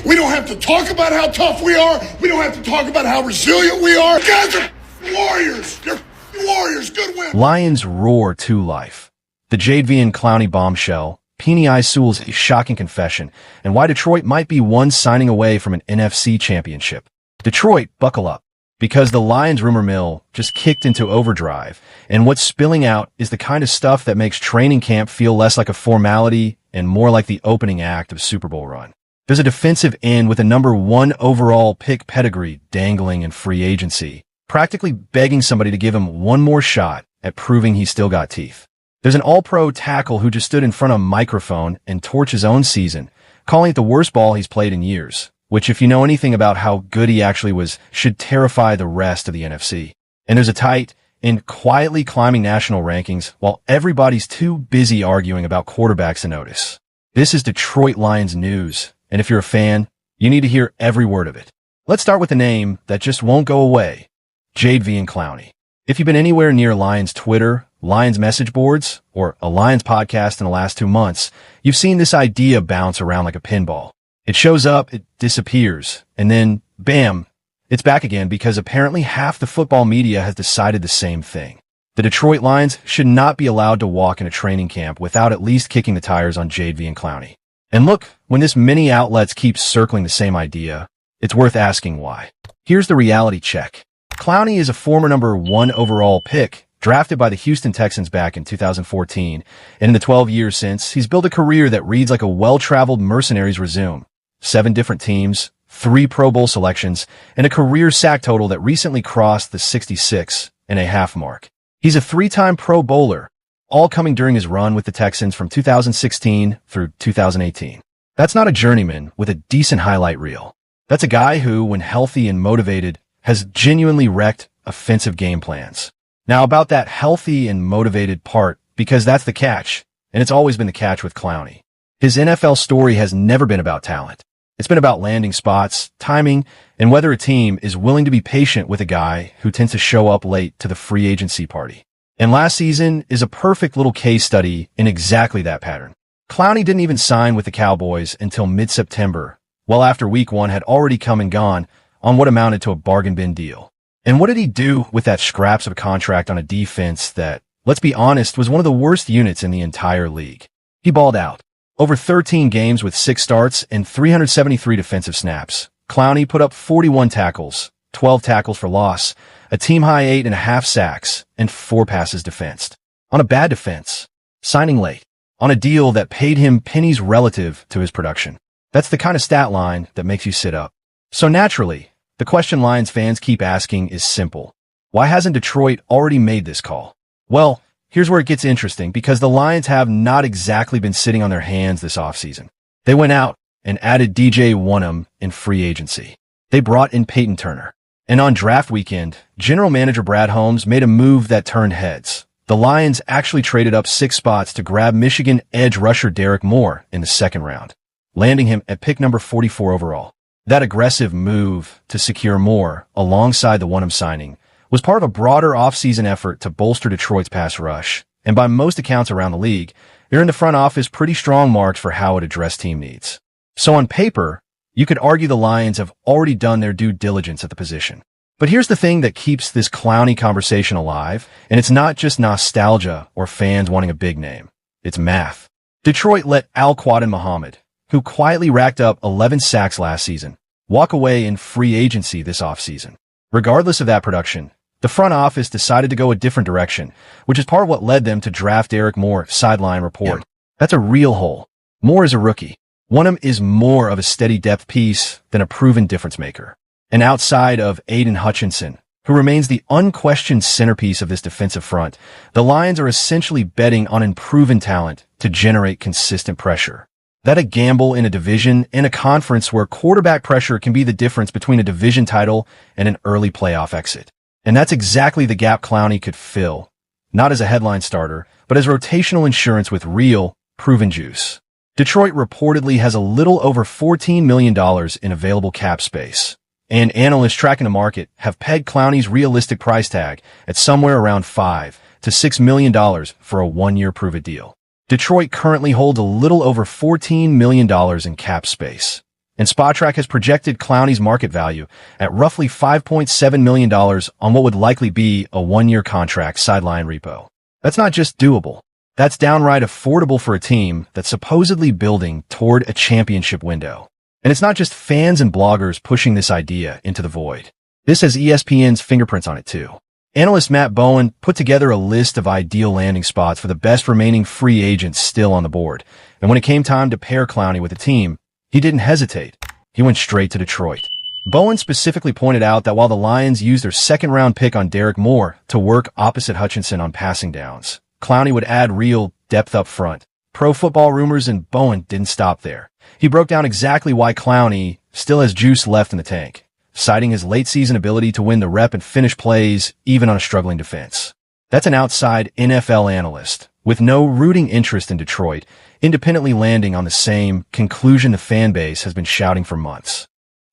We don't have to talk about how tough we are. We don't have to talk about how resilient we are. You guys are warriors. You're warriors. Good win. Lions roar to life. The Jadeveon Clowney bombshell, Penei Sewell's shocking confession, and why Detroit might be one signing away from an NFC championship. Detroit, buckle up, because the Lions rumor mill just kicked into overdrive, and what's spilling out is the kind of stuff that makes training camp feel less like a formality and more like the opening act of a Super Bowl run. There's a defensive end with a number 1 overall pick pedigree dangling in free agency, practically begging somebody to give him one more shot at proving he's still got teeth. There's an all-pro tackle who just stood in front of a microphone and torched his own season, calling it the worst ball he's played in years, which, if you know anything about how good he actually was, should terrify the rest of the NFC. And there's a tight and quietly climbing national rankings while everybody's too busy arguing about quarterbacks to notice. This is Detroit Lions news, and if you're a fan, you need to hear every word of it. Let's start with a name that just won't go away, Jadeveon Clowney. If you've been anywhere near Lions Twitter, Lions message boards, or a Lions podcast in the last 2 months, you've seen this idea bounce around like a pinball. It shows up, it disappears, and then, bam, it's back again because apparently half the football media has decided the same thing. The Detroit Lions should not be allowed to walk in a training camp without at least kicking the tires on Jadeveon Clowney. And look, when this many outlets keep circling the same idea, it's worth asking why. Here's the reality check. Clowney is a former number 1 overall pick, drafted by the Houston Texans back in 2014, and in the 12 years since, he's built a career that reads like a well-traveled mercenary's resume. 7 different teams, 3 Pro Bowl selections, and a career sack total that recently crossed the 66.5 mark. He's a 3-time Pro Bowler, all coming during his run with the Texans from 2016 through 2018. That's not a journeyman with a decent highlight reel. That's a guy who, when healthy and motivated, has genuinely wrecked offensive game plans. Now about that healthy and motivated part, because that's the catch, and it's always been the catch with Clowney. His NFL story has never been about talent. It's been about landing spots, timing, and whether a team is willing to be patient with a guy who tends to show up late to the free agency party. And last season is a perfect little case study in exactly that pattern. Clowney didn't even sign with the Cowboys until mid-September, well after week 1 had already come and gone on what amounted to a bargain bin deal. And what did he do with that scraps of a contract on a defense that, let's be honest, was one of the worst units in the entire league? He balled out. Over 13 games with 6 starts and 373 defensive snaps. Clowney put up 41 tackles, 12 tackles for loss, a team-high 8.5 sacks, and 4 passes defensed. On a bad defense. Signing late. On a deal that paid him pennies relative to his production. That's the kind of stat line that makes you sit up. So naturally, the question Lions fans keep asking is simple. Why hasn't Detroit already made this call? Well, here's where it gets interesting because the Lions have not exactly been sitting on their hands this offseason. They went out and added DJ Wonnum in free agency. They brought in Peyton Turner. And on draft weekend, general manager Brad Holmes made a move that turned heads. The Lions actually traded up 6 spots to grab Michigan edge rusher Derek Moore in the 2nd round, landing him at pick number 44 overall. That aggressive move to secure Moore alongside the Wonnum signing was part of a broader offseason effort to bolster Detroit's pass rush. And by most accounts around the league, they're in the front office pretty strong marks for how it addressed team needs. So on paper, you could argue the Lions have already done their due diligence at the position. But here's the thing that keeps this Clowney conversation alive, and it's not just nostalgia or fans wanting a big name. It's math. Detroit let Al-Quadin Muhammad, who quietly racked up 11 sacks last season, walk away in free agency this offseason. Regardless of that production, the front office decided to go a different direction, which is part of what led them to draft Derek Moore, sideline report. That's a real hole. Moore is a rookie. Wonnum is more of a steady depth piece than a proven difference maker. And outside of Aidan Hutchinson, who remains the unquestioned centerpiece of this defensive front, the Lions are essentially betting on unproven talent to generate consistent pressure. That a gamble in a division and a conference where quarterback pressure can be the difference between a division title and an early playoff exit. And that's exactly the gap Clowney could fill, not as a headline starter, but as rotational insurance with real, proven juice. Detroit reportedly has a little over $14 million in available cap space, and analysts tracking the market have pegged Clowney's realistic price tag at somewhere around $5 to $6 million for a 1-year prove-it deal. Detroit currently holds a little over $14 million in cap space, and Spotrac has projected Clowney's market value at roughly $5.7 million on what would likely be a one-year contract sideline repo. That's not just doable. That's downright affordable for a team that's supposedly building toward a championship window. And it's not just fans and bloggers pushing this idea into the void. This has ESPN's fingerprints on it too. Analyst Matt Bowen put together a list of ideal landing spots for the best remaining free agents still on the board. And when it came time to pair Clowney with a team, he didn't hesitate. He went straight to Detroit. Bowen specifically pointed out that while the Lions used their second-round pick on Derek Moore to work opposite Hutchinson on passing downs, Clowney would add real depth up front. Pro Football Rumors and Bowen didn't stop there. He broke down exactly why Clowney still has juice left in the tank, citing his late-season ability to win the rep and finish plays even on a struggling defense. That's an outside NFL analyst with no rooting interest in Detroit, independently landing on the same conclusion the fan base has been shouting for months.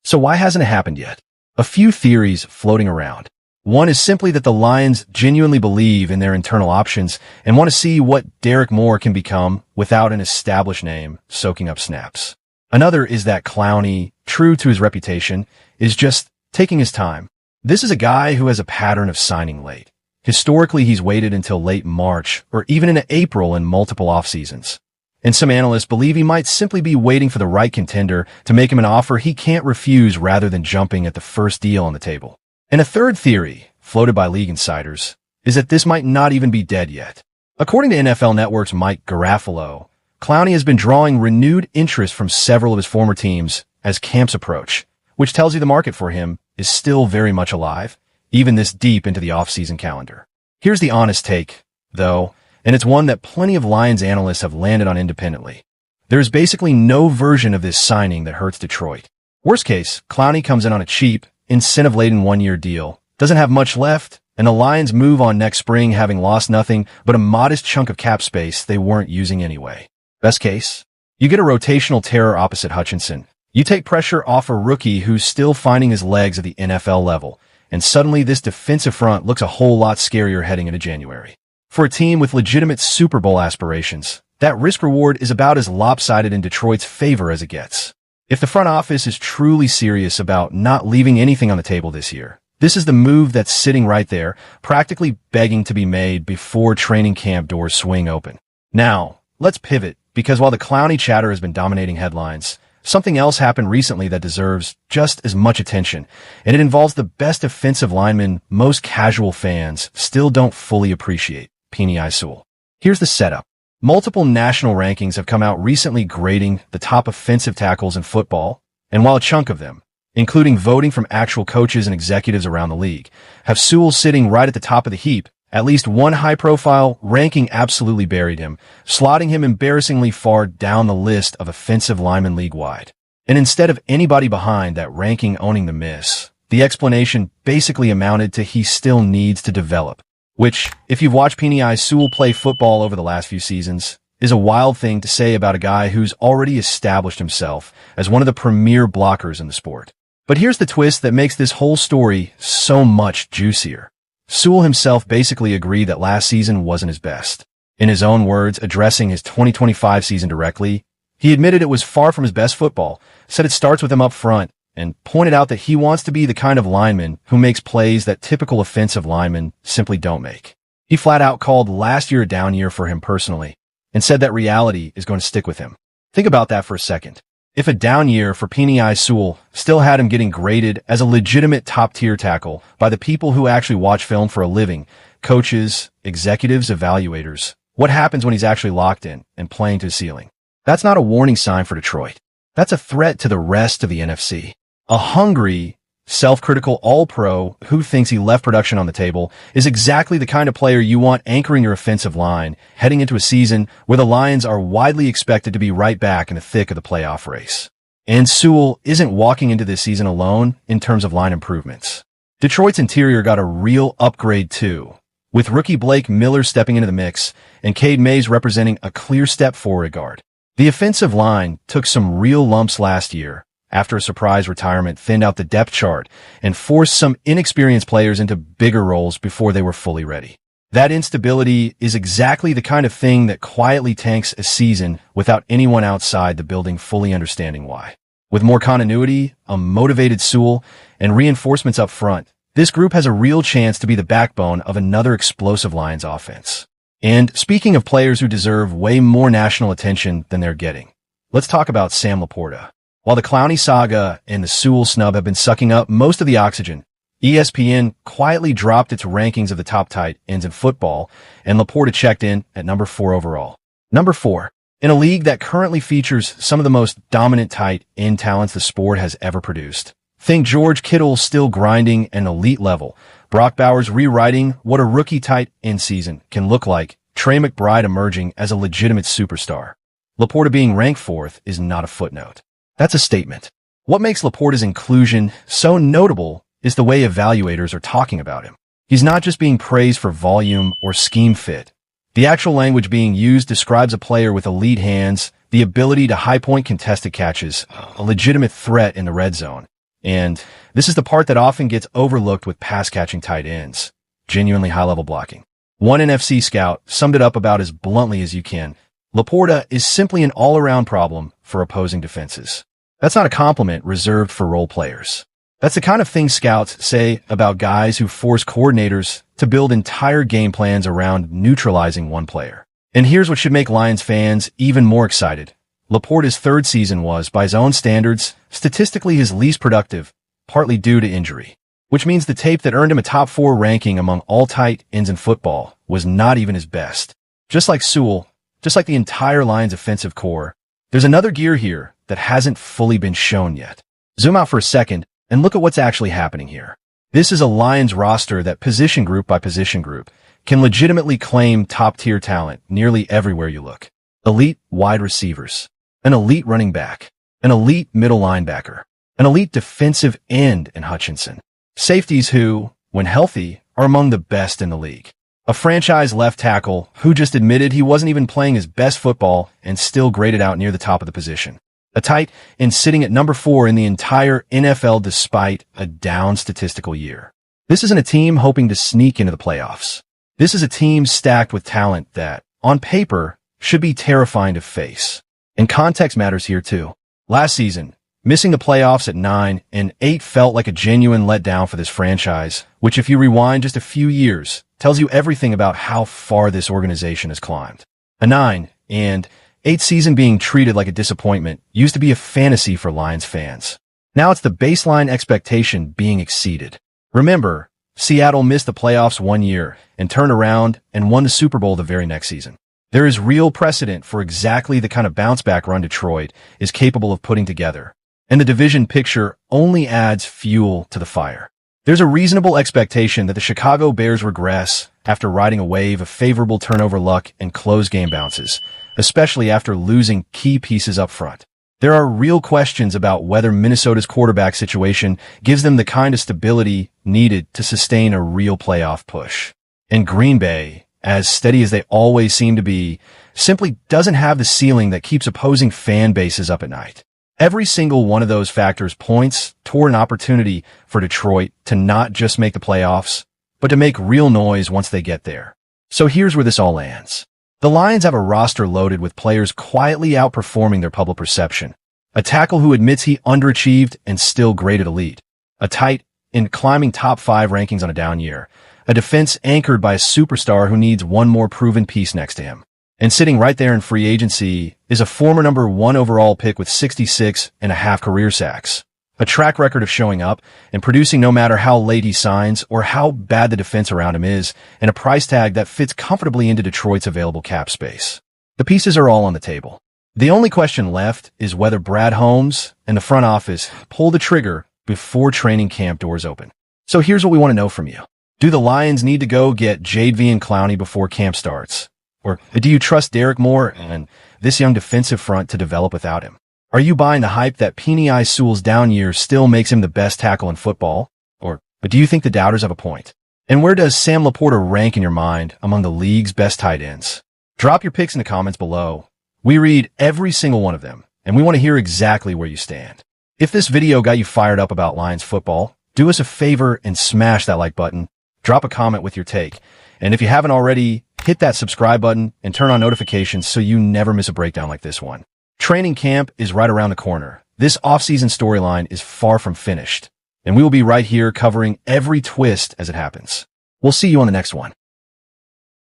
So why hasn't it happened yet? A few theories floating around. One is simply that the Lions genuinely believe in their internal options and want to see what Derek Moore can become without an established name soaking up snaps. Another is that Clowney, true to his reputation, is just taking his time. This is a guy who has a pattern of signing late. Historically, he's waited until late March or even into April in multiple off seasons. And some analysts believe he might simply be waiting for the right contender to make him an offer he can't refuse rather than jumping at the first deal on the table. And a third theory, floated by league insiders, is that this might not even be dead yet. According to NFL Network's Mike Garafolo, Clowney has been drawing renewed interest from several of his former teams as camps approach, which tells you the market for him is still very much alive, even this deep into the off-season calendar. Here's the honest take, though, and it's one that plenty of Lions analysts have landed on independently. There's basically no version of this signing that hurts Detroit. Worst case, Clowney comes in on a cheap, incentive-laden one-year deal, doesn't have much left, and the Lions move on next spring having lost nothing but a modest chunk of cap space they weren't using anyway. Best case, you get a rotational terror opposite Hutchinson. You take pressure off a rookie who's still finding his legs at the NFL level, and suddenly this defensive front looks a whole lot scarier heading into January. For a team with legitimate Super Bowl aspirations, that risk-reward is about as lopsided in Detroit's favor as it gets. If the front office is truly serious about not leaving anything on the table this year, this is the move that's sitting right there, practically begging to be made before training camp doors swing open. Now, let's pivot, because while the Clowney chatter has been dominating headlines, something else happened recently that deserves just as much attention, and it involves the best offensive lineman most casual fans still don't fully appreciate, Penei Sewell. Here's the setup. Multiple national rankings have come out recently grading the top offensive tackles in football, and while a chunk of them, including voting from actual coaches and executives around the league, have Sewell sitting right at the top of the heap, at least one high-profile ranking absolutely buried him, slotting him embarrassingly far down the list of offensive linemen league-wide. And instead of anybody behind that ranking owning the miss, the explanation basically amounted to he still needs to develop. Which, if you've watched Penei Sewell play football over the last few seasons, is a wild thing to say about a guy who's already established himself as one of the premier blockers in the sport. But here's the twist that makes this whole story so much juicier. Sewell himself basically agreed that last season wasn't his best. In his own words, addressing his 2025 season directly, he admitted it was far from his best football, said it starts with him up front, and pointed out that he wants to be the kind of lineman who makes plays that typical offensive linemen simply don't make. He flat out called last year a down year for him personally, and said that reality is going to stick with him. Think about that for a second. If a down year for Penei Sewell still had him getting graded as a legitimate top-tier tackle by the people who actually watch film for a living, coaches, executives, evaluators, what happens when he's actually locked in and playing to his ceiling? That's not a warning sign for Detroit. That's a threat to the rest of the NFC. A hungry, self-critical all-pro who thinks he left production on the table is exactly the kind of player you want anchoring your offensive line heading into a season where the Lions are widely expected to be right back in the thick of the playoff race. And Sewell isn't walking into this season alone in terms of line improvements. Detroit's interior got a real upgrade too, with rookie Blake Miller stepping into the mix and Cade Mays representing a clear step forward guard. The offensive line took some real lumps last year after a surprise retirement thinned out the depth chart and forced some inexperienced players into bigger roles before they were fully ready. That instability is exactly the kind of thing that quietly tanks a season without anyone outside the building fully understanding why. With more continuity, a motivated Sewell, and reinforcements up front, this group has a real chance to be the backbone of another explosive Lions offense. And speaking of players who deserve way more national attention than they're getting, let's talk about Sam Laporta. While the Clowney saga and the Sewell snub have been sucking up most of the oxygen, ESPN quietly dropped its rankings of the top tight ends in football, and Laporta checked in at number 4 overall. Number 4. In a league that currently features some of the most dominant tight end talents the sport has ever produced. Think George Kittle still grinding an elite level, Brock Bowers rewriting what a rookie tight end season can look like, Trey McBride emerging as a legitimate superstar. Laporta being ranked 4th is not a footnote. That's a statement. What makes Laporta's inclusion so notable is the way evaluators are talking about him. He's not just being praised for volume or scheme fit. The actual language being used describes a player with elite hands, the ability to high-point contested catches, a legitimate threat in the red zone. And this is the part that often gets overlooked with pass-catching tight ends. Genuinely high-level blocking. One NFC scout summed it up about as bluntly as you can. Laporta is simply an all-around problem for opposing defenses. That's not a compliment reserved for role players. That's the kind of thing scouts say about guys who force coordinators to build entire game plans around neutralizing one player. And here's what should make Lions fans even more excited. Laporta's 3rd season was, by his own standards, statistically his least productive, partly due to injury. Which means the tape that earned him a top 4 ranking among all tight ends in football was not even his best. Just like Sewell, just like the entire Lions offensive core, there's another gear here that hasn't fully been shown yet. Zoom out for a second and look at what's actually happening here. This is a Lions roster that position group by position group can legitimately claim top-tier talent nearly everywhere you look. Elite wide receivers, an elite running back, an elite middle linebacker, an elite defensive end in Hutchinson. Safeties who, when healthy, are among the best in the league. A franchise left tackle who just admitted he wasn't even playing his best football and still graded out near the top of the position. A tight end sitting at number 4 in the entire NFL despite a down statistical year. This isn't a team hoping to sneak into the playoffs. This is a team stacked with talent that, on paper, should be terrifying to face. And context matters here too. Last season, missing the playoffs at 9 and 8 felt like a genuine letdown for this franchise, which if you rewind just a few years, tells you everything about how far this organization has climbed. A 9 and 8 season being treated like a disappointment used to be a fantasy for Lions fans. Now it's the baseline expectation being exceeded. Remember, Seattle missed the playoffs 1 year and turned around and won the Super Bowl the very next season. There is real precedent for exactly the kind of bounce-back run Detroit is capable of putting together, and the division picture only adds fuel to the fire. There's a reasonable expectation that the Chicago Bears regress after riding a wave of favorable turnover luck and close game bounces, especially after losing key pieces up front. There are real questions about whether Minnesota's quarterback situation gives them the kind of stability needed to sustain a real playoff push. And Green Bay, as steady as they always seem to be, simply doesn't have the ceiling that keeps opposing fan bases up at night. Every single one of those factors points toward an opportunity for Detroit to not just make the playoffs, but to make real noise once they get there. So here's where this all lands. The Lions have a roster loaded with players quietly outperforming their public perception. A tackle who admits he underachieved and still graded elite. A tight end climbing top 5 rankings on a down year. A defense anchored by a superstar who needs one more proven piece next to him. And sitting right there in free agency is a former number 1 overall pick with 66.5 career sacks. A track record of showing up and producing no matter how late he signs or how bad the defense around him is, and a price tag that fits comfortably into Detroit's available cap space. The pieces are all on the table. The only question left is whether Brad Holmes and the front office pull the trigger before training camp doors open. So here's what we want to know from you. Do the Lions need to go get Aidan Clowney before camp starts? Or do you trust Derek Moore and this young defensive front to develop without him? Are you buying the hype that Penny Sewell's down year still makes him the best tackle in football? But do you think the doubters have a point? And where does Sam Laporta rank in your mind among the league's best tight ends? Drop your picks in the comments below. We read every single one of them, and we want to hear exactly where you stand. If this video got you fired up about Lions football, do us a favor and smash that like button. Drop a comment with your take. And if you haven't already, hit that subscribe button and turn on notifications so you never miss a breakdown like this one. Training camp is right around the corner, This offseason storyline is far from finished, and we will be right here covering every twist as it happens. We'll see you on the next one.